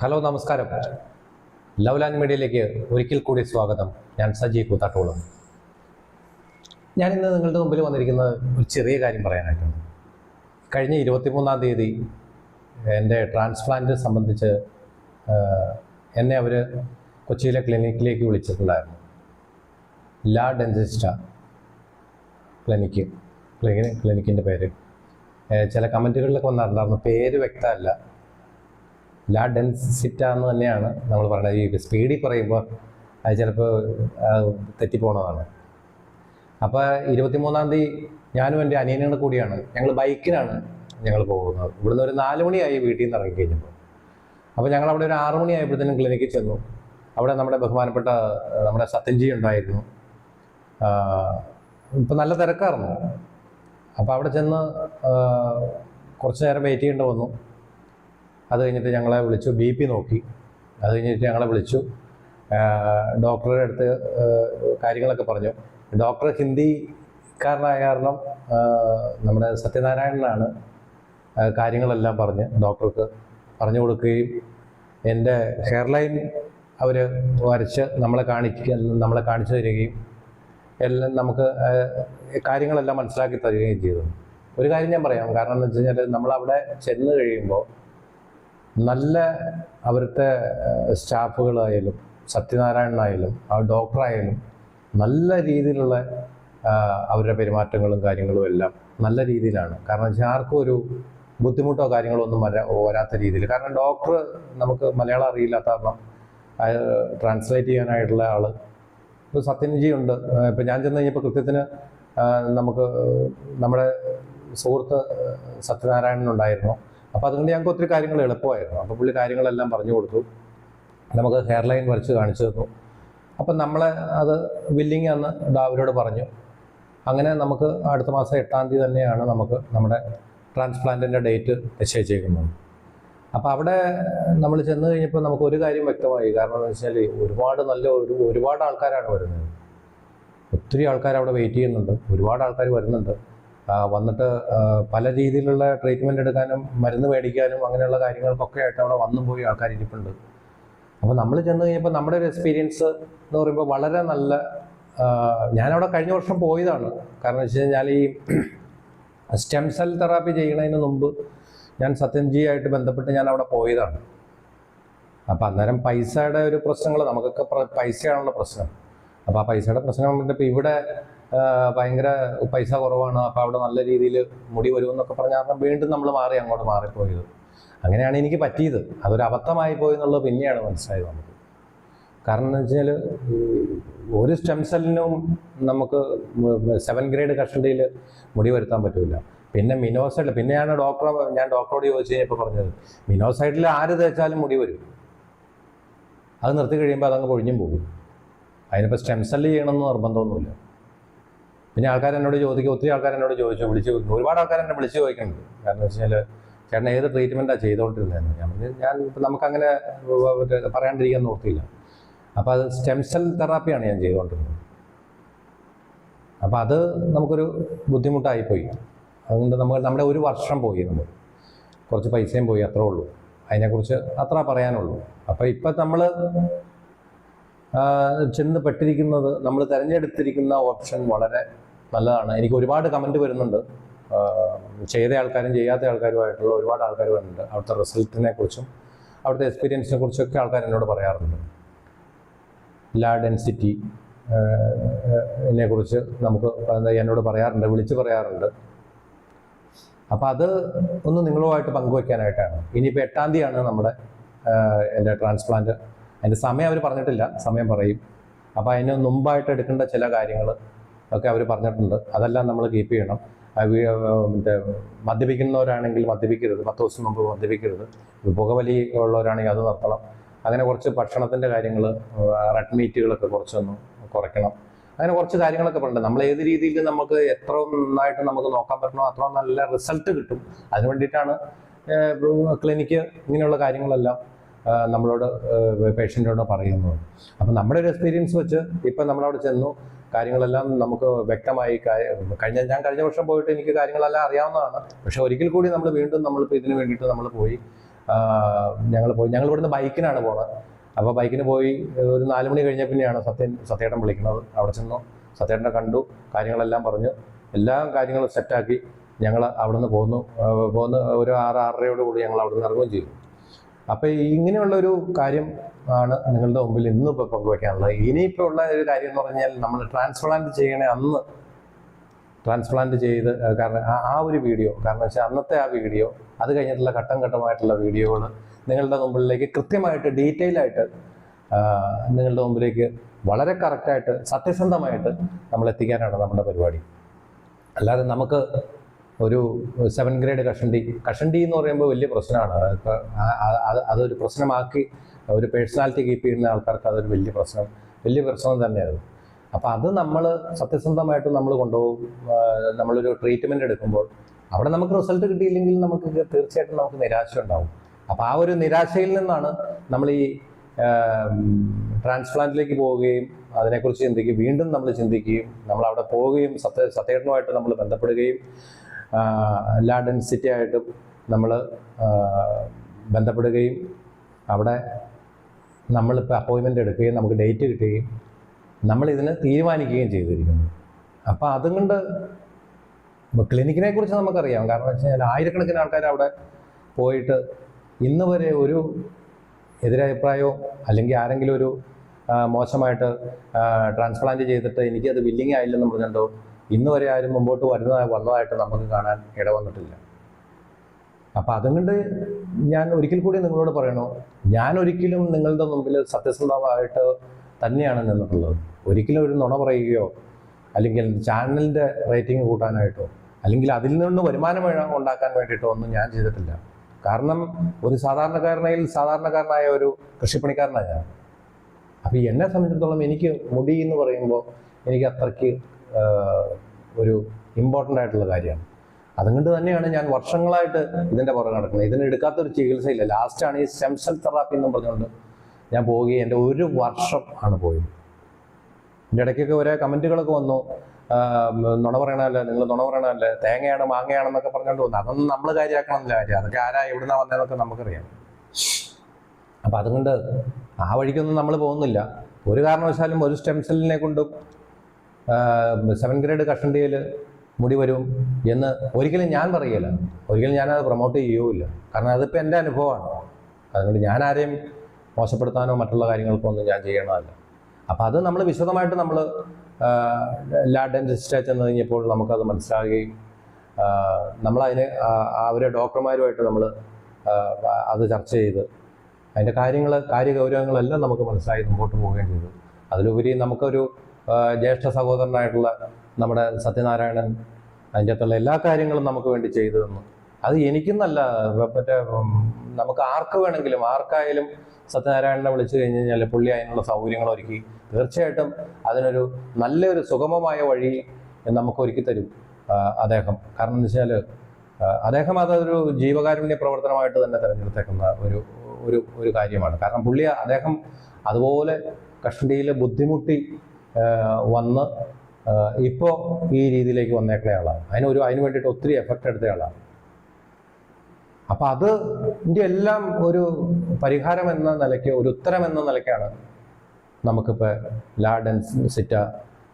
Hello, നമസ്കാരം. Love land മീഡിയയിലേക്ക് ഒരിക്കൽ കൂടി സ്വാഗതം. ഞാൻ സജി കൂത്താട്ടോളം. ഞാനിന്ന് നിങ്ങളുടെ മുമ്പിൽ വന്നിരിക്കുന്നത് ഒരു ചെറിയ കാര്യം പറയാനായിട്ടാണ്. കഴിഞ്ഞ 23-ാം തീയതി എൻ്റെ ട്രാൻസ്പ്ലാന്റ് സംബന്ധിച്ച് എന്നെ അവർ കൊച്ചിയിലെ ക്ലിനിക്കിലേക്ക് വിളിച്ചിട്ടുണ്ടായിരുന്നു. ലാ ഡെൻസിസ്റ്റ ക്ലിനിക്കിൻ്റെ പേര്. ചില കമൻറ്റുകളിലൊക്കെ വന്നിട്ടുണ്ടായിരുന്നു, പേര് വ്യക്തമല്ല. ലാ ഡെൻസിറ്റ എന്ന് തന്നെയാണ് നമ്മൾ പറയുന്നത്. ഈ സ്പീഡിൽ പറയുമ്പോൾ അത് ചിലപ്പോൾ തെറ്റിപ്പോണതാണ്. അപ്പോൾ 23-ാം തീയതി ഞാനും എൻ്റെ അനിയനും കൂടിയാണ്, ഞങ്ങൾ ബൈക്കിനാണ് ഞങ്ങൾ പോകുന്നത്. ഇവിടുന്ന് ഒരു 4 മണിയായി വീട്ടിൽ നിന്ന് ഇറങ്ങി കഴിഞ്ഞപ്പോൾ. അപ്പോൾ ഞങ്ങൾ അവിടെ ഒരു 6 മണിയായപ്പോഴത്തേനും ക്ലിനിക്കിൽ ചെന്നു. അവിടെ നമ്മുടെ ബഹുമാനപ്പെട്ട നമ്മുടെ സത്യൻജി ഉണ്ടായിരുന്നു. ഇപ്പം നല്ല തിരക്കായിരുന്നു. അപ്പോൾ അവിടെ ചെന്ന് കുറച്ച് നേരം വെയിറ്റ് ചെയ്യേണ്ടി വന്നു. അത് കഴിഞ്ഞിട്ട് ഞങ്ങളെ വിളിച്ചു, BP നോക്കി. അത് കഴിഞ്ഞിട്ട് ഞങ്ങളെ വിളിച്ചു, ഡോക്ടറുടെ അടുത്ത് കാര്യങ്ങളൊക്കെ പറഞ്ഞു. ഡോക്ടർ ഹിന്ദിക്കാരനായ കാരണം നമ്മുടെ സത്യനാരായണനാണ് കാര്യങ്ങളെല്ലാം പറഞ്ഞ് ഡോക്ടർക്ക് പറഞ്ഞു കൊടുക്കുകയും എൻ്റെ ഹെയർലൈൻ അവർ വരച്ച് നമ്മളെ കാണിച്ചു തരികയും എല്ലാം നമുക്ക് കാര്യങ്ങളെല്ലാം മനസ്സിലാക്കി തരികയും ചെയ്തു. ഒരു കാര്യം ഞാൻ പറയാം, കാരണം എന്ന് വെച്ച് കഴിഞ്ഞാൽ നമ്മളവിടെ ചെന്ന് കഴിയുമ്പോൾ നല്ല അവിടുത്തെ സ്റ്റാഫുകളായാലും സത്യനാരായണനായാലും ആ ഡോക്ടറായാലും നല്ല രീതിയിലുള്ള അവരുടെ പെരുമാറ്റങ്ങളും കാര്യങ്ങളും എല്ലാം നല്ല രീതിയിലാണ്. കാരണം വെച്ചാൽ ആർക്കും ഒരു ബുദ്ധിമുട്ടോ കാര്യങ്ങളോ ഒന്നും വരാത്ത രീതിയിൽ. കാരണം ഡോക്ടർ നമുക്ക് മലയാളം അറിയില്ലാത്ത കാരണം ട്രാൻസ്ലേറ്റ് ചെയ്യാനായിട്ടുള്ള ആൾ സത്യൻജി ഉണ്ട്. ഇപ്പം ഞാൻ ചെന്ന് കഴിഞ്ഞപ്പോൾ കൃത്യത്തിന് നമുക്ക് നമ്മുടെ സുഹൃത്ത് സത്യനാരായണനുണ്ടായിരുന്നു. അപ്പോൾ അതുകൊണ്ട് ഞങ്ങൾക്ക് ഒത്തിരി കാര്യങ്ങൾ എളുപ്പമായിരുന്നു. അപ്പോൾ പുള്ളി കാര്യങ്ങളെല്ലാം പറഞ്ഞു കൊടുത്തു, നമുക്ക് ഹെയർലൈൻ വരച്ച് കാണിച്ചു തന്നു. അപ്പം നമ്മളെ അത് ബില്ലിങ് അന്ന് അവരോട് പറഞ്ഞു. അങ്ങനെ നമുക്ക് അടുത്ത മാസം 8-ാം തീയതി തന്നെയാണ് നമുക്ക് നമ്മുടെ ട്രാൻസ്പ്ലാന്റിൻ്റെ ഡേറ്റ് നിശ്ചയിച്ചേക്കുന്നത്. അപ്പോൾ അവിടെ നമ്മൾ ചെന്ന് കഴിഞ്ഞപ്പോൾ നമുക്ക് ഒരു കാര്യം വ്യക്തമായി. കാരണം എന്ന് വെച്ചാൽ ഒരുപാട് ആൾക്കാരാണ് വരുന്നത്. ഒത്തിരി ആൾക്കാർ അവിടെ വെയിറ്റ് ചെയ്യുന്നുണ്ട്, ഒരുപാട് ആൾക്കാർ വരുന്നുണ്ട്. വന്നിട്ട് പല രീതിയിലുള്ള ട്രീറ്റ്മെൻറ്റ് എടുക്കാനും മരുന്ന് മേടിക്കാനും അങ്ങനെയുള്ള കാര്യങ്ങൾക്കൊക്കെ ആയിട്ട് അവിടെ വന്നും പോയി ആൾക്കാർ ഇരിപ്പുണ്ട്. അപ്പോൾ നമ്മൾ ചെന്ന് കഴിഞ്ഞപ്പോൾ നമ്മുടെ ഒരു എക്സ്പീരിയൻസ് എന്ന് പറയുമ്പോൾ വളരെ നല്ല. ഞാനവിടെ കഴിഞ്ഞ വർഷം പോയതാണ്. കാരണം വെച്ച് കഴിഞ്ഞാൽ ഈ സ്റ്റെം സെൽ തെറാപ്പി ചെയ്യുന്നതിന് മുമ്പ് ഞാൻ സത്യൻജിയായിട്ട് ബന്ധപ്പെട്ട് ഞാൻ അവിടെ പോയതാണ്. അപ്പം അന്നേരം പൈസയുടെ ഒരു പ്രശ്നങ്ങൾ, നമുക്കൊക്കെ പൈസയാണുള്ള പ്രശ്നം. അപ്പോൾ ആ പൈസയുടെ പ്രശ്നം വന്നിട്ട് ഇപ്പോൾ ഇവിടെ ഭയങ്കര പൈസ കുറവാണ്, അപ്പോൾ അവിടെ നല്ല രീതിയിൽ മുടി വരുമെന്നൊക്കെ പറഞ്ഞ കാരണം വീണ്ടും നമ്മൾ അങ്ങോട്ട് മാറിപ്പോയത്. അങ്ങനെയാണ് എനിക്ക് പറ്റിയത്. അതൊരു അബദ്ധമായി പോയി എന്നുള്ളത് പിന്നെയാണ് മനസ്സിലായത് നമുക്ക്. കാരണം എന്ന് വെച്ച് കഴിഞ്ഞാൽ ഒരു സ്റ്റെം സെല്ലിനും നമുക്ക് 7 ഗ്രേഡ് കഷണ്ടിയിൽ മുടി വരുത്താൻ പറ്റില്ല. പിന്നെ മിനോസൈഡിൽ, ഞാൻ ഡോക്ടറോട് ചോദിച്ചു കഴിഞ്ഞപ്പോൾ പറഞ്ഞത് മിനോസൈഡിൽ ആര് തേച്ചാലും മുടി വരും. അത് നിർത്തി കഴിയുമ്പോൾ അതങ്ങ് പൊഴിഞ്ഞും പോകും. അതിനിപ്പോൾ സ്റ്റെം സെല്ല് ചെയ്യണമെന്ന് നിർബന്ധമൊന്നുമില്ല. പിന്നെ ഒത്തിരി ആൾക്കാർ എന്നോട് ഒരുപാട് ആൾക്കാർ എന്നെ വിളിച്ച് ചോദിക്കുന്നുണ്ട്. കാരണം എന്ന് വെച്ച് കഴിഞ്ഞാൽ ചേട്ടൻ ഏത് ട്രീറ്റ്മെൻറ്റാണ് ചെയ്തുകൊണ്ടിരുന്നതെന്ന്. ഞാൻ നമുക്കങ്ങനെ പറയാണ്ടിരിക്കാൻ നോക്കിയില്ല. അപ്പോൾ അത് സ്റ്റെം സെൽ തെറാപ്പിയാണ് ഞാൻ ചെയ്തുകൊണ്ടിരുന്നത്. അപ്പോൾ അത് നമുക്കൊരു ബുദ്ധിമുട്ടായിപ്പോയി. അതുകൊണ്ട് നമ്മുടെ ഒരു വർഷം പോയി, നമ്മൾ കുറച്ച് പൈസയും പോയി, അത്രേ ഉള്ളൂ. അതിനെക്കുറിച്ച് അത്ര പറയാനുള്ളൂ. അപ്പോൾ ഇപ്പം നമ്മൾ ചെന്ന് പെട്ടിരിക്കുന്നത്, നമ്മൾ തിരഞ്ഞെടുത്തിരിക്കുന്ന ഓപ്ഷൻ വളരെ നല്ലതാണ്. എനിക്ക് ഒരുപാട് കമൻറ്റ് വരുന്നുണ്ട്. ചെയ്ത ആൾക്കാരും ചെയ്യാത്ത ആൾക്കാരുമായിട്ടുള്ള ഒരുപാട് ആൾക്കാർ വരുന്നുണ്ട്. അവിടുത്തെ റിസൾട്ടിനെ കുറിച്ചും അവിടുത്തെ എക്സ്പീരിയൻസിനെ കുറിച്ചൊക്കെ ആൾക്കാർ എന്നോട് പറയാറുണ്ട്. ലാ ഡെൻസിറ്റി കുറിച്ച് നമുക്ക് എന്നോട് പറയാറുണ്ട്, വിളിച്ച് പറയാറുണ്ട്. അപ്പോൾ അത് ഒന്ന് നിങ്ങളുമായിട്ട് പങ്കുവയ്ക്കാനായിട്ടാണ്. ഇനിയിപ്പോൾ 8-ാം തീയതിയാണ് നമ്മുടെ എൻ്റെ ട്രാൻസ്പ്ലാന്റ്. അതിൻ്റെ സമയം അവർ പറഞ്ഞിട്ടില്ല, സമയം പറയും. അപ്പോൾ അതിന് മുമ്പായിട്ട് എടുക്കേണ്ട ചില കാര്യങ്ങൾ ഒക്കെ അവർ പറഞ്ഞിട്ടുണ്ട്. അതെല്ലാം നമ്മൾ കീപ്പ് ചെയ്യണം. മദ്യപിക്കുന്നവരാണെങ്കിൽ മദ്യപിക്കരുത്, 10 ദിവസം മുമ്പ് മദ്യപിക്കരുത്. പുകവലി ഉള്ളവരാണെങ്കിൽ അത് നിർത്തണം. അങ്ങനെ കുറച്ച് ഭക്ഷണത്തിൻ്റെ കാര്യങ്ങൾ, റെഡ് മീറ്റുകളൊക്കെ കുറച്ചൊന്ന് കുറയ്ക്കണം. അങ്ങനെ കുറച്ച് കാര്യങ്ങളൊക്കെ പറയുന്നുണ്ട്. നമ്മൾ ഏത് രീതിയിൽ നമുക്ക് എത്ര നന്നായിട്ട് നമുക്ക് നോക്കാൻ പറ്റണോ അത്ര നല്ല റിസൾട്ട് കിട്ടും. അതിന് വേണ്ടിയിട്ടാണ് ക്ലിനിക്ക് ഇങ്ങനെയുള്ള കാര്യങ്ങളെല്ലാം നമ്മളോട് പേഷ്യൻറ്റിനോട് പറയുന്നത്. അപ്പം നമ്മുടെ ഒരു എക്സ്പീരിയൻസ് വെച്ച് ഇപ്പം നമ്മളവിടെ ചെന്നു, കാര്യങ്ങളെല്ലാം നമുക്ക് വ്യക്തമായി. ഞാൻ കഴിഞ്ഞ വർഷം പോയിട്ട് എനിക്ക് കാര്യങ്ങളെല്ലാം അറിയാവുന്നതാണ്. പക്ഷെ ഒരിക്കൽ കൂടി വീണ്ടും നമ്മളിപ്പോൾ ഇതിന് വേണ്ടിയിട്ട് നമ്മൾ പോയി ഞങ്ങൾ ഇവിടുന്ന് ബൈക്കിനാണ് പോണത്. അപ്പോൾ ബൈക്കിന് പോയി ഒരു 4 മണി കഴിഞ്ഞ പിന്നെയാണ് സത്യേട്ടൻ വിളിക്കുന്നത്. അവിടെ ചെന്നു സത്യേട്ടനെ കണ്ടു, കാര്യങ്ങളെല്ലാം പറഞ്ഞു, എല്ലാ കാര്യങ്ങളും സെറ്റാക്കി ഞങ്ങൾ അവിടെ നിന്ന് പോന്ന് ഒരു 6-6:30 കൂടി ഞങ്ങൾ അവിടെ നിന്ന് ഇറങ്ങുകയും ചെയ്തു. അപ്പോൾ ഇങ്ങനെയുള്ളൊരു കാര്യം ആണ് നിങ്ങളുടെ മുമ്പിൽ ഇന്നിപ്പോൾ പങ്കുവയ്ക്കാനുള്ളത്. ഇനിയിപ്പോൾ ഉള്ള ഒരു കാര്യം എന്ന് പറഞ്ഞാൽ നമ്മൾ ട്രാൻസ്പ്ലാന്റ് ചെയ്യണേ അന്ന് ട്രാൻസ്പ്ലാന്റ് ചെയ്ത്, കാരണം ആ ഒരു വീഡിയോ, കാരണം വെച്ചാൽ അന്നത്തെ ആ വീഡിയോ, അത് കഴിഞ്ഞിട്ടുള്ള ഘട്ടം ഘട്ടമായിട്ടുള്ള വീഡിയോകൾ നിങ്ങളുടെ മുമ്പിലേക്ക് കൃത്യമായിട്ട് ഡീറ്റെയിൽ ആയിട്ട് നിങ്ങളുടെ മുമ്പിലേക്ക് വളരെ കറക്റ്റായിട്ട് സത്യസന്ധമായിട്ട് നമ്മൾ എത്തിക്കാനാണ് നമ്മുടെ പരിപാടി. അല്ലാതെ നമുക്ക് ഒരു 7th ഗ്രേഡ് കഷണ്ടി എന്ന് പറയുമ്പോൾ വലിയ പ്രശ്നമാണ്. ഇപ്പോൾ അതൊരു പ്രശ്നമാക്കി ഒരു പേഴ്സണാലിറ്റി കീപ്പ് ചെയ്യുന്ന ആൾക്കാർക്ക് അതൊരു വലിയ പ്രശ്നം തന്നെയാണ്. അപ്പോൾ അത് നമ്മൾ സത്യസന്ധമായിട്ട് നമ്മൾ കൊണ്ടുപോകും. നമ്മളൊരു ട്രീറ്റ്മെൻറ്റ് എടുക്കുമ്പോൾ അവിടെ നമുക്ക് റിസൾട്ട് കിട്ടിയില്ലെങ്കിൽ നമുക്ക് തീർച്ചയായിട്ടും നമുക്ക് നിരാശ ഉണ്ടാവും. അപ്പോൾ ആ ഒരു നിരാശയിൽ നിന്നാണ് നമ്മൾ ഈ ട്രാൻസ്പ്ലാന്റിലേക്ക് പോവുകയും അതിനെക്കുറിച്ച് വീണ്ടും നമ്മൾ ചിന്തിക്കുകയും നമ്മൾ അവിടെ പോവുകയും സത്യേട്ടനുമായിട്ട് നമ്മൾ ബന്ധപ്പെടുകയും ലാ ഡെൻസിറ്റി ആയിട്ടും നമ്മൾ ബന്ധപ്പെടുകയും അവിടെ നമ്മളിപ്പോൾ അപ്പോയിൻമെൻ്റ് എടുക്കുകയും നമുക്ക് ഡേറ്റ് കിട്ടുകയും നമ്മളിതിന് തീരുമാനിക്കുകയും ചെയ്തിരിക്കുന്നു. അപ്പോൾ അതുകൊണ്ട് ക്ലിനിക്കിനെ കുറിച്ച് നമുക്കറിയാം. കാരണം വെച്ച് കഴിഞ്ഞാൽ ആയിരക്കണക്കിന് ആൾക്കാർ അവിടെ പോയിട്ട് ഇന്ന് വരെ ഒരു എതിരഭിപ്രായമോ അല്ലെങ്കിൽ ആരെങ്കിലും ഒരു മോശമായിട്ട് ട്രാൻസ്പ്ലാന്റ് ചെയ്തിട്ട് എനിക്കത് ബില്ലിങ് ആയില്ലെന്ന് പറഞ്ഞിട്ടോ ഇന്ന് വരെ ആരും മുമ്പോട്ട് വന്നതായിട്ട് നമുക്ക് കാണാൻ ഇടവന്നിട്ടില്ല. അപ്പം അതുകൊണ്ട് ഞാൻ ഒരിക്കൽ കൂടി നിങ്ങളോട് പറയണോ, ഞാൻ ഒരിക്കലും നിങ്ങളുടെ മുമ്പിൽ സത്യസന്ധമായിട്ട് തന്നെയാണ് നിന്നിട്ടുള്ളത്. ഒരിക്കലും ഒരു നുണ പറയുകയോ അല്ലെങ്കിൽ ചാനലിൻ്റെ റേറ്റിംഗ് കൂട്ടാനായിട്ടോ അല്ലെങ്കിൽ അതിൽ നിന്ന് വരുമാനം ഉണ്ടാക്കാൻ വേണ്ടിയിട്ടോ ഒന്നും ഞാൻ ചെയ്തിട്ടില്ല. കാരണം ഒരു സാധാരണക്കാരനായ ഒരു കൃഷിപ്പണിക്കാരനാണ് ഞാൻ. അപ്പോൾ എന്നെ സംബന്ധിച്ചിടത്തോളം എനിക്ക് മുടി എന്ന് പറയുമ്പോൾ എനിക്ക് അത്രയ്ക്ക് ഒരു ഇമ്പോർട്ടൻ്റ് ആയിട്ടുള്ള കാര്യമാണ്. അതുകൊണ്ട് തന്നെയാണ് ഞാൻ വർഷങ്ങളായിട്ട് ഇതിൻ്റെ പുറകെ നടക്കുന്നത്. ഇതിന് എടുക്കാത്തൊരു ചികിത്സയില്ല. ലാസ്റ്റാണ് ഈ സ്റ്റെം സെൽ തെറാപ്പി എന്നും പറഞ്ഞുകൊണ്ട് ഞാൻ പോവുകയും എൻ്റെ 1 വർഷം ആണ് പോയത്. എൻ്റെ ഇടയ്ക്കൊക്കെ ഒരേ കമൻറ്റുകളൊക്കെ വന്നു, നുണ പറയണമല്ലേ, നിങ്ങൾ നുണ പറയണമല്ലേ, തേങ്ങയാണ് മാങ്ങയാണെന്നൊക്കെ പറഞ്ഞുകൊണ്ട് വന്നു. അതൊന്നും നമ്മൾ കാര്യമാക്കണമെന്നില്ല കാര്യം. അതൊക്കെ എവിടുന്നാ വന്നതെന്നൊക്കെ നമുക്കറിയാം. അപ്പം അതുകൊണ്ട് ആ വഴിക്കൊന്നും നമ്മൾ പോകുന്നില്ല. ഒരു കാരണവശാലും ഒരു സ്റ്റെം സെല്ലിനെ കൊണ്ടും 7th ഗ്രേഡ് കഷണ്ടിയിൽ മുടി വരും എന്ന് ഒരിക്കലും ഞാൻ പറയുകയില്ല. ഒരിക്കലും ഞാനത് പ്രൊമോട്ട് ചെയ്യുകയില്ല. കാരണം അതിപ്പോൾ എൻ്റെ അനുഭവമാണ്. അതുകൊണ്ട് ഞാൻ ആരെയും മോശപ്പെടുത്താനോ മറ്റുള്ള കാര്യങ്ങൾക്കോ ഒന്നും ഞാൻ ചെയ്യണമല്ല. അപ്പോൾ അത് നമ്മൾ വിശദമായിട്ട് നമ്മൾ ലാ ഡെന്റിസ്റ്റിൽ ചെന്ന് കഴിഞ്ഞപ്പോൾ നമുക്കത് മനസ്സിലാകുകയും നമ്മളതിന് അവരെ ഡോക്ടർമാരുമായിട്ട് നമ്മൾ അത് ചർച്ച ചെയ്ത് അതിൻ്റെ കാര്യഗൗരവങ്ങളെല്ലാം നമുക്ക് മനസ്സിലായി മുമ്പോട്ട് പോവുകയും ചെയ്തു. അതിലുപരി നമുക്കൊരു ജ്യേഷ്ഠ സഹോദരനായിട്ടുള്ള നമ്മുടെ സത്യനാരായണൻ അതിൻ്റെ അകത്തുള്ള എല്ലാ കാര്യങ്ങളും നമുക്ക് വേണ്ടി ചെയ്തു തന്നു. അത് എനിക്കെന്നല്ല, മറ്റേ നമുക്ക് ആർക്കായാലും സത്യനാരായണനെ വിളിച്ചു കഴിഞ്ഞ് കഴിഞ്ഞാൽ പുള്ളി അതിനുള്ള സൗകര്യങ്ങൾ ഒരുക്കി തീർച്ചയായിട്ടും അതിനൊരു നല്ലൊരു സുഗമമായ വഴി നമുക്ക് ഒരുക്കി തരും അദ്ദേഹം. കാരണം എന്ന് വെച്ചാൽ അദ്ദേഹം അതൊരു ജീവകാരുണ്യ പ്രവർത്തനമായിട്ട് തന്നെ തിരഞ്ഞെടുത്തേക്കുന്ന ഒരു കാര്യമാണ്. കാരണം അദ്ദേഹം അതുപോലെ കഷണ്ടിയിൽ ബുദ്ധിമുട്ടി വന്ന് ഇപ്പോൾ ഈ രീതിയിലേക്ക് വന്നേക്കുന്ന ആളാണ്. അതിന് വേണ്ടിയിട്ട് ഒത്തിരി എഫക്റ്റ് എടുത്ത ആളാണ്. അപ്പം അതിൻ്റെ എല്ലാം ഒരു പരിഹാരം എന്ന നിലയ്ക്ക്, ഒരു ഉത്തരം എന്ന നിലയ്ക്കാണ് നമുക്കിപ്പോൾ ലാ ഡെൻസിറ്റി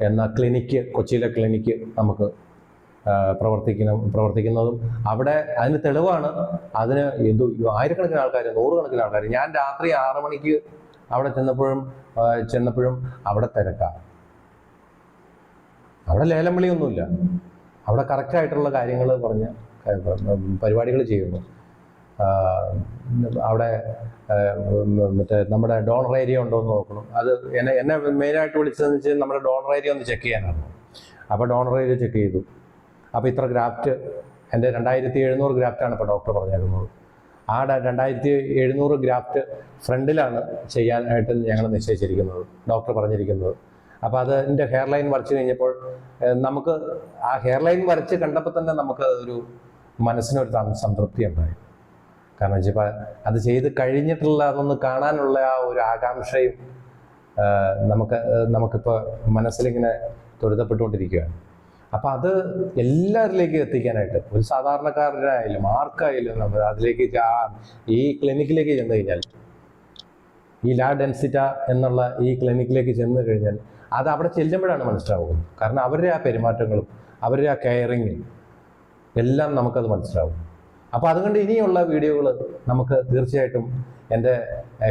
എന്ന ക്ലിനിക്ക്, കൊച്ചിയിലെ ക്ലിനിക്ക് നമുക്ക് പ്രവർത്തിക്കുന്നതും അവിടെ അതിന് തെളിവാണ്. അതിന് ആയിരക്കണക്കിന് ആൾക്കാർ, 100 കണക്കിന് ആൾക്കാർ. ഞാൻ രാത്രി 6 മണിക്ക് അവിടെ ചെന്നപ്പോഴും അവിടെ തിരക്കാണ്. അവിടെ ലേലം വിളിയൊന്നുമില്ല. അവിടെ കറക്റ്റായിട്ടുള്ള കാര്യങ്ങൾ പറഞ്ഞ് പരിപാടികൾ ചെയ്യുന്നു. അവിടെ മറ്റേ നമ്മുടെ ഡോണർ ഏരിയ ഉണ്ടോ എന്ന് നോക്കണം. അത് എന്നെ മെയിനായിട്ട് വിളിച്ചതെന്ന് വെച്ചാൽ നമ്മുടെ ഡോണർ ഏരിയ ഒന്ന് ചെക്ക് ചെയ്യാനായിരുന്നു. അപ്പോൾ ഡോണർ ഏരിയ ചെക്ക് ചെയ്തു. അപ്പോൾ ഇത്ര ഗ്രാഫ്റ്റ്, എൻ്റെ 2700 ഗ്രാഫ്റ്റാണ് ഇപ്പോൾ ഡോക്ടർ പറഞ്ഞേക്കുന്നത്. ആ 2700 ഗ്രാഫ്റ്റ് ഫ്രണ്ടിലാണ് ചെയ്യാനായിട്ട് ഞങ്ങൾ നിശ്ചയിച്ചിരിക്കുന്നത്, ഡോക്ടർ പറഞ്ഞിരിക്കുന്നത്. അപ്പോൾ അതിൻ്റെ ഹെയർലൈൻ വരച്ച് കഴിഞ്ഞപ്പോൾ നമുക്ക് ആ ഹെയർലൈൻ വരച്ച് കണ്ടപ്പോൾ തന്നെ നമുക്ക് ഒരു മനസ്സിനൊരു സംതൃപ്തി ഉണ്ടായി. കാരണം വെച്ചാൽ അത് ചെയ്ത് കഴിഞ്ഞിട്ടുള്ള അതൊന്ന് കാണാനുള്ള ആ ഒരു ആകാംക്ഷയും നമുക്കിപ്പോൾ മനസ്സിലിങ്ങനെ ത്വരിതപ്പെട്ടുകൊണ്ടിരിക്കുകയാണ്. അപ്പം അത് എല്ലാവരിലേക്കും എത്തിക്കാനായിട്ട് ഒരു സാധാരണക്കാരനായാലും ആർക്കായാലും നമ്മൾ അതിലേക്ക് ഈ ക്ലിനിക്കിലേക്ക് ചെന്ന് കഴിഞ്ഞാൽ, ഈ ലാ ഡെൻസിറ്റ എന്നുള്ള ഈ ക്ലിനിക്കിലേക്ക് ചെന്ന് കഴിഞ്ഞാൽ അത് അവിടെ ചെല്ലുമ്പോഴാണ് മനസ്സിലാവുന്നത്. കാരണം അവരുടെ ആ പെരുമാറ്റങ്ങളും അവരുടെ ആ കെയറിങ്ങും എല്ലാം നമുക്കത് മനസ്സിലാവും. അപ്പോൾ അതുകൊണ്ട് ഇനിയുള്ള വീഡിയോകൾ നമുക്ക് തീർച്ചയായിട്ടും എൻ്റെ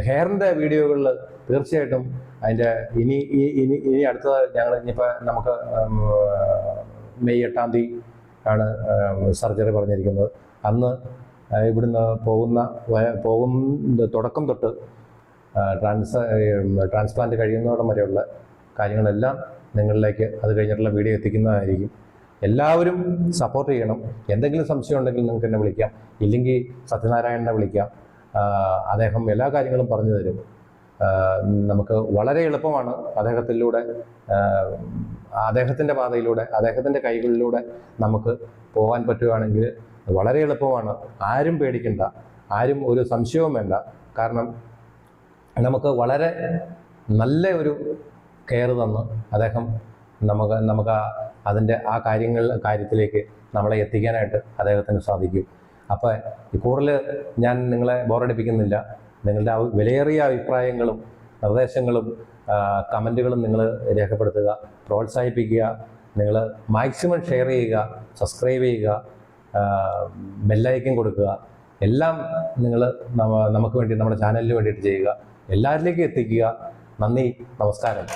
ഹെയറിൻ്റെ വീഡിയോകളിൽ തീർച്ചയായിട്ടും അതിൻ്റെ ഇനി അടുത്ത ഞങ്ങൾ ഇനിയിപ്പോൾ നമുക്ക് മെയ് 8-ാം തീയതി ആണ് സർജറി പറഞ്ഞിരിക്കുന്നത്. അന്ന് ഇവിടുന്ന് പോകുന്ന തുടക്കം തൊട്ട് ട്രാൻസ്പ്ലാന്റ് കഴിയുന്നതോടെ വരെയുള്ള കാര്യങ്ങളെല്ലാം നിങ്ങളിലേക്ക് അത് കഴിഞ്ഞിട്ടുള്ള വീഡിയോ എത്തിക്കുന്നതായിരിക്കും. എല്ലാവരും സപ്പോർട്ട് ചെയ്യണം. എന്തെങ്കിലും സംശയം ഉണ്ടെങ്കിൽ നിങ്ങൾക്ക് എന്നെ വിളിക്കാം, ഇല്ലെങ്കിൽ സത്യനാരായണനെ വിളിക്കാം. അദ്ദേഹം എല്ലാ കാര്യങ്ങളും പറഞ്ഞു തരും. നമുക്ക് വളരെ എളുപ്പമാണ് അദ്ദേഹത്തിൻ്റെ പാതയിലൂടെ, അദ്ദേഹത്തിൻ്റെ കൈകളിലൂടെ നമുക്ക് പോകാൻ പറ്റുകയാണെങ്കിൽ വളരെ എളുപ്പമാണ്. ആരും പേടിക്കണ്ട, ആരും ഒരു സംശയവും വേണ്ട. കാരണം നമുക്ക് വളരെ നല്ല ഒരു കെയർ തന്ന് അദ്ദേഹം നമുക്ക് അതിൻ്റെ ആ കാര്യത്തിലേക്ക് നമ്മളെ എത്തിക്കാനായിട്ട് അദ്ദേഹത്തിന് സാധിക്കും. അപ്പോൾ കൂടുതൽ ഞാൻ നിങ്ങളെ ബോറടിപ്പിക്കുന്നില്ല. നിങ്ങളുടെ വിലയേറിയ അഭിപ്രായങ്ങളും നിർദ്ദേശങ്ങളും കമൻറ്റുകളും നിങ്ങൾ രേഖപ്പെടുത്തുക, പ്രോത്സാഹിപ്പിക്കുക. നിങ്ങൾ മാക്സിമം ഷെയർ ചെയ്യുക, സബ്സ്ക്രൈബ് ചെയ്യുക, ബെല്ലൈക്കൻ കൊടുക്കുക. എല്ലാം നിങ്ങൾ നമുക്ക് വേണ്ടി, നമ്മുടെ ചാനലിന് വേണ്ടിയിട്ട് ചെയ്യുക. എല്ലാവരിലേക്കും എത്തിക്കുക. നന്ദി, നമസ്കാരം.